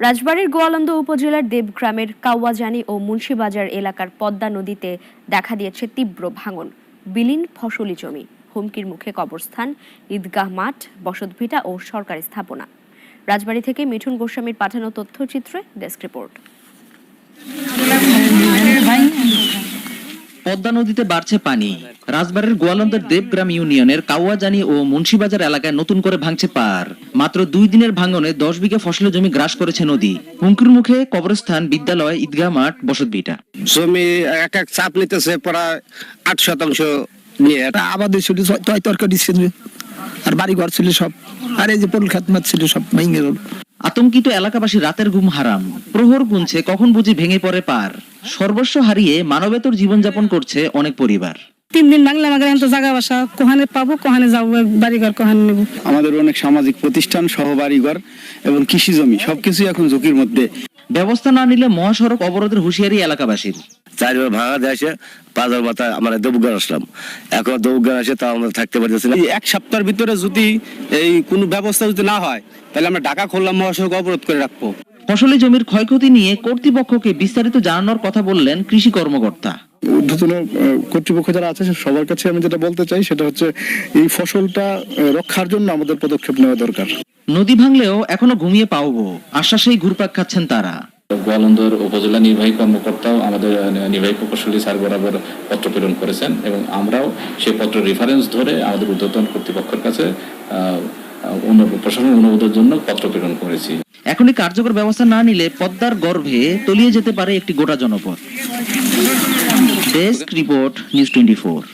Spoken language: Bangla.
রাজবাড়ীর গোয়ালন্দ উপজেলার দেবগ্রামের কাওয়াজানি ও মুন্সিবাজার এলাকার পদ্মা নদীতে দেখা দিয়েছে তীব্র ভাঙন। বিলীন ফসলি জমি, হুমকির মুখে কবরস্থান, ঈদগাহ মাঠ, বসতভিটা ও সরকারি স্থাপনা। রাজবাড়ী থেকে মিঠুন গোস্বামীর পাঠানো তথ্যচিত্রে ডেস্ক রিপোর্ট। পদ্মা নদীতে বাড়ছে পানি। রাজবাড়ীর গোয়ালন্দের দেবগ্রাম ইউনিয়নের কাওয়াজানি ও মুন্সিবাজার এলাকায় নতুন করে ভাঙছে পার। মাত্র 2 দিনের ভাঙনে 10 বিঘা ফসলের জমি গ্রাস করেছে নদী। হুমকির মুখে কবরস্থান, বিদ্যালয়, ঈদগাহ মাঠ, বসতভিটা। জমি এক এক চাপ নিতেছে প্রায় 8% নিয়ে। আমাদের ছিল তরকারি ছিল আর বাড়ি ঘর ছিল সব, আর এই যে পটল খাত মাছ ছিল সব ভেঙে গেল। আতঙ্কিত এলাকাবাসী রাতের ঘুম হারাম। প্রহর গুনছে কখন বুঝি ভেঙে পড়ে পার। সর্বস্ব হারিয়ে মানবেতর জীবনযাপন করছে অনেক পরিবার। 3 দিন বাংলা আমাদের এত জায়গা বাসা কোহানে পাবো, কোহানে যাবো, বাড়িঘর কোহানে নেবো। আমাদের অনেক সামাজিক প্রতিষ্ঠান সহ বাড়িঘর এবং কৃষি জমি সবকিছু এখন ঝুঁকির মধ্যে। ব্যবস্থা না নিলে মহাসড়ক অবরোধের হুঁশিয়ারি এলাকাবাসীর। 4 বার ভাঙা দেশে 5 মাথা আমরা দেবগ্রাম আসলাম, এখন দেবগ্রাম আসে তাও আমরা থাকতে পারতেছি না। 1 সপ্তাহের ভিতরে যদি এই কোনো ব্যবস্থা যদি না হয় তাহলে আমরা ঢাকা খুললাম, মহাসড়ক অবরোধ করে রাখবো। ফসলি জমির ক্ষয়ক্ষতি নিয়ে কর্তৃপক্ষকে বিস্তারিত জানানোর কথা বললেন কৃষি কর্মকর্তা। ঊর্ধ্বতন কর্তৃপক্ষ যারা আছে সবার কাছে আমি যেটা বলতে চাই সেটা হচ্ছে এই ফসলটা রক্ষার জন্য আমাদের পদক্ষেপ নেওয়া দরকার। নদী ভাঙলেও এখনো ঘুমিয়ে পাওবো আশ্বাসেই ঘুরপাক খাচ্ছেন তারা। গোয়ালন্দর উপজেলা নির্বাহী কর্মকর্তাও আমাদের নির্বাহী প্রকৌশলী স্যার বরাবর পত্র প্রেরণ করেছেন এবং আমরাও সেই পত্র রেফারেন্স ধরে আমাদের ঊর্ধ্বতন কর্তৃপক্ষের কাছে প্রশাসন অনুমোদনের জন্য পত্র প্রেরণ করেছি। এখনই কার্যকর ব্যবস্থা না নিলে পদ্মার গর্ভে তলিয়ে যেতে পারে একটি গোটা জনপদ। Desk report, news 24।